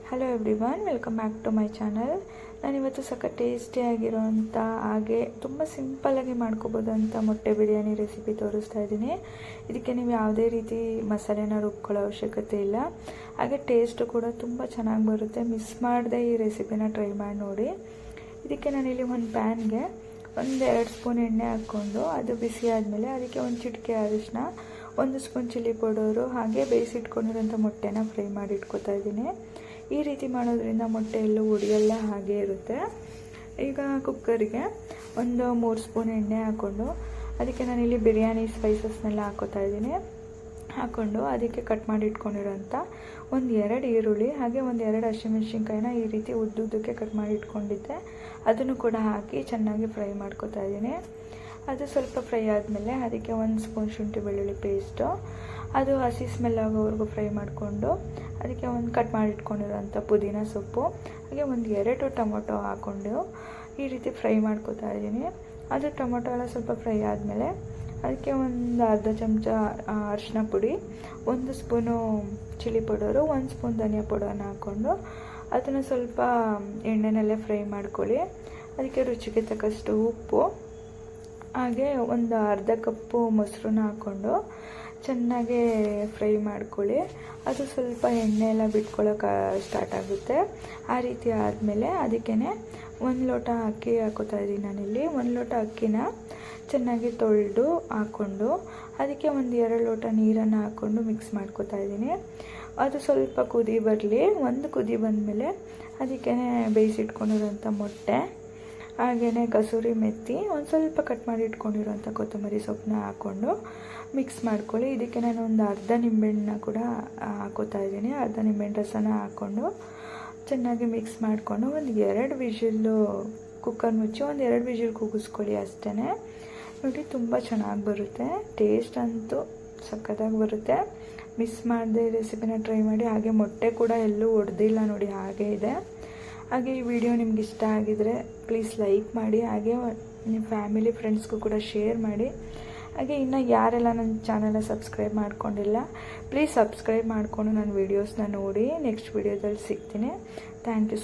Hello everyone, welcome back to my channel. ನಾನಿವತ್ತು ಸಖತ್ ಟೇಸ್ಟಿಯಾಗಿರೋಂಥ ಹಾಗೆ ತುಂಬ ಸಿಂಪಲ್ಲಾಗಿ ಮಾಡ್ಕೋಬೋದಂಥ ಮೊಟ್ಟೆ ಬಿರಿಯಾನಿ ರೆಸಿಪಿ ತೋರಿಸ್ತಾ ಇದ್ದೀನಿ. ಇದಕ್ಕೆ ನೀವು ಯಾವುದೇ ರೀತಿ ಮಸಾಲೆನ ರುಬ್ಕೊಳ್ಳೋ ಅವಶ್ಯಕತೆ ಇಲ್ಲ. ಹಾಗೆ ಟೇಸ್ಟು ಕೂಡ ತುಂಬ ಚೆನ್ನಾಗಿ ಬರುತ್ತೆ. ಮಿಸ್ ಮಾಡದೆ ಈ ರೆಸಿಪಿನ ಟ್ರೈ ಮಾಡಿ ನೋಡಿ. ಇದಕ್ಕೆ ನಾನಿಲ್ಲಿ ಒಂದು ಪ್ಯಾನ್ಗೆ 1-2 ಸ್ಪೂನ್ ಎಣ್ಣೆ ಹಾಕ್ಕೊಂಡು ಅದು ಬಿಸಿ ಆದಮೇಲೆ ಅದಕ್ಕೆ ಒಂದು ಚಿಟಿಕೆ ಅರಿಶಿನ, 1 ಸ್ಪೂನ್ ಚಿಲ್ಲಿ ಪೌಡರು, ಹಾಗೆ ಬೇಯಿಸಿಟ್ಕೊಂಡಿರೋಂಥ ಮೊಟ್ಟೆನ ಫ್ರೈ ಮಾಡಿ ಇಟ್ಕೊತಾ ಇದ್ದೀನಿ. ಈ ರೀತಿ ಮಾಡೋದ್ರಿಂದ ಮೊಟ್ಟೆ ಎಲ್ಲೂ ಉಡಿಯಲ್ಲ, ಹಾಗೆ ಇರುತ್ತೆ. ಈಗ ಕುಕ್ಕರ್ಗೆ 3 ಸ್ಪೂನ್ ಎಣ್ಣೆ ಹಾಕ್ಕೊಂಡು ಅದಕ್ಕೆ ನಾನಿಲ್ಲಿ ಬಿರಿಯಾನಿ ಸ್ಪೈಸಸ್ನೆಲ್ಲ ಹಾಕೋತಾ ಇದ್ದೀನಿ. ಹಾಕ್ಕೊಂಡು ಅದಕ್ಕೆ ಕಟ್ ಮಾಡಿ ಇಟ್ಕೊಂಡಿರೋಂಥ 2 ಈರುಳ್ಳಿ ಹಾಗೆ 2 ಹಸಿಮೆಣ್ಸಿನ್ಕಾಯಿನ ಈ ರೀತಿ ಉದ್ದುದ್ದಕ್ಕೆ ಕಟ್ ಮಾಡಿ ಇಟ್ಕೊಂಡಿದ್ದೆ, ಅದನ್ನು ಕೂಡ ಹಾಕಿ ಚೆನ್ನಾಗಿ ಫ್ರೈ ಮಾಡ್ಕೊತಾ ಇದ್ದೀನಿ. ಅದು ಸ್ವಲ್ಪ ಫ್ರೈ ಆದಮೇಲೆ ಅದಕ್ಕೆ 1 ಸ್ಪೂನ್ ಶುಂಠಿ ಬೆಳ್ಳುಳ್ಳಿ ಪೇಸ್ಟು, ಅದು ಹಸಿ ಸ್ಮೆಲ್ ಆಗೋವರೆಗೂ ಫ್ರೈ ಮಾಡಿಕೊಂಡು ಅದಕ್ಕೆ ಕಟ್ ಮಾಡಿ ಇಟ್ಕೊಂಡಿರೋಂಥ ಪುದೀನ ಸೊಪ್ಪು, ಹಾಗೆ 2 ಟೊಮೊಟೊ ಹಾಕ್ಕೊಂಡು ಈ ರೀತಿ ಫ್ರೈ ಮಾಡ್ಕೊತಾ ಇದ್ದೀನಿ. ಅದು ಟೊಮೊಟೊ ಎಲ್ಲ ಸ್ವಲ್ಪ ಫ್ರೈ ಆದಮೇಲೆ ಅದಕ್ಕೆ ಅರ್ಧ ಚಮಚ ಅರಿಶಿನ ಪುಡಿ, 1 ಸ್ಪೂನು ಚಿಲ್ಲಿ ಪೌಡರು, 1 ಸ್ಪೂನ್ ಧನಿಯಾ ಪೌಡರ್ನ ಹಾಕ್ಕೊಂಡು ಅದನ್ನು ಸ್ವಲ್ಪ ಎಣ್ಣೆನಲ್ಲೇ ಫ್ರೈ ಮಾಡ್ಕೊಳ್ಳಿ. ಅದಕ್ಕೆ ರುಚಿಗೆ ತಕ್ಕಷ್ಟು ಉಪ್ಪು, ಹಾಗೆ ಅರ್ಧ ಕಪ್ಪು ಮೊಸರನ್ನ ಹಾಕ್ಕೊಂಡು ಚೆನ್ನಾಗಿ ಫ್ರೈ ಮಾಡ್ಕೊಳ್ಳಿ. ಅದು ಸ್ವಲ್ಪ ಎಣ್ಣೆ ಎಲ್ಲ ಬಿಟ್ಕೊಳ್ಳೋಕೆ ಸ್ಟಾರ್ಟ್ ಆಗುತ್ತೆ. ಆ ರೀತಿ ಆದಮೇಲೆ ಅದಕ್ಕೇ 1 ಲೋಟ ಅಕ್ಕಿ ಹಾಕೋತಾ ಇದ್ದೀನಿ ನಾನಿಲ್ಲಿ. 1 ಲೋಟ ಅಕ್ಕಿನ ಚೆನ್ನಾಗಿ ತೊಳೆದು ಹಾಕ್ಕೊಂಡು ಅದಕ್ಕೆ 2 ಲೋಟ ನೀರನ್ನು ಹಾಕ್ಕೊಂಡು ಮಿಕ್ಸ್ ಮಾಡ್ಕೋತಾ ಇದ್ದೀನಿ. ಅದು ಸ್ವಲ್ಪ ಕುದಿ ಬರಲಿ. ಕುದಿ ಬಂದಮೇಲೆ ಅದಕ್ಕೇ ಬೇಯಿಸಿಟ್ಕೊಂಡಿರೋಂಥ ಮೊಟ್ಟೆ, ಹಾಗೆಯೇ ಕಸೂರಿ ಮೆಥಿ, ಸ್ವಲ್ಪ ಕಟ್ ಮಾಡಿ ಇಟ್ಕೊಂಡಿರೋಂಥ ಕೊತ್ತಂಬರಿ ಸೊಪ್ಪನ್ನ ಹಾಕ್ಕೊಂಡು ಮಿಕ್ಸ್ ಮಾಡ್ಕೊಳ್ಳಿ. ಇದಕ್ಕೆ ನಾನು ಅರ್ಧ ನಿಂಬೆಹಣ್ಣನ್ನ ಕೂಡ ಹಾಕೋತಾ ಇದ್ದೀನಿ. ಅರ್ಧ ನಿಂಬೆಹಣ್ಣು ರಸನ ಹಾಕ್ಕೊಂಡು ಚೆನ್ನಾಗಿ ಮಿಕ್ಸ್ ಮಾಡಿಕೊಂಡು 2 ವಿಷಿಲ್ಲು ಕುಕ್ಕರ್ ಮುಚ್ಚಿ 2 ವಿಷಿಲ್ ಕೂಗಿಸ್ಕೊಳ್ಳಿ ಅಷ್ಟೇ. ನೋಡಿ, ತುಂಬ ಚೆನ್ನಾಗಿ ಬರುತ್ತೆ. ಟೇಸ್ಟ್ ಅಂತೂ ಸಖತ್ತಾಗಿ ಬರುತ್ತೆ. ಮಿಸ್ ಮಾಡದೆ ಈ ರೆಸಿಪಿನ ಟ್ರೈ ಮಾಡಿ. ಹಾಗೆ ಮೊಟ್ಟೆ ಕೂಡ ಎಲ್ಲೂ ಒಡೆದಿಲ್ಲ ನೋಡಿ, ಹಾಗೆ ಇದೆ. ಹಾಗೆ ಈ ವಿಡಿಯೋ ನಿಮ್ಗೆ ಇಷ್ಟ ಆಗಿದರೆ ಪ್ಲೀಸ್ ಲೈಕ್ ಮಾಡಿ, ಹಾಗೆ ನಿಮ್ಮ ಫ್ಯಾಮಿಲಿ ಫ್ರೆಂಡ್ಸ್ಗೂ ಕೂಡ ಶೇರ್ ಮಾಡಿ. ಹಾಗೆ ಇನ್ನು ಯಾರೆಲ್ಲ ನನ್ನ ಚಾನಲ್ನ ಸಬ್ಸ್ಕ್ರೈಬ್ ಮಾಡ್ಕೊಂಡಿಲ್ಲ, ಪ್ಲೀಸ್ ಸಬ್ಸ್ಕ್ರೈಬ್ ಮಾಡಿಕೊಂಡು ನನ್ನ ವೀಡಿಯೋಸ್ನ ನೋಡಿ. ನೆಕ್ಸ್ಟ್ ವೀಡಿಯೋದಲ್ಲಿ ಸಿಗ್ತೀನಿ. Thank you.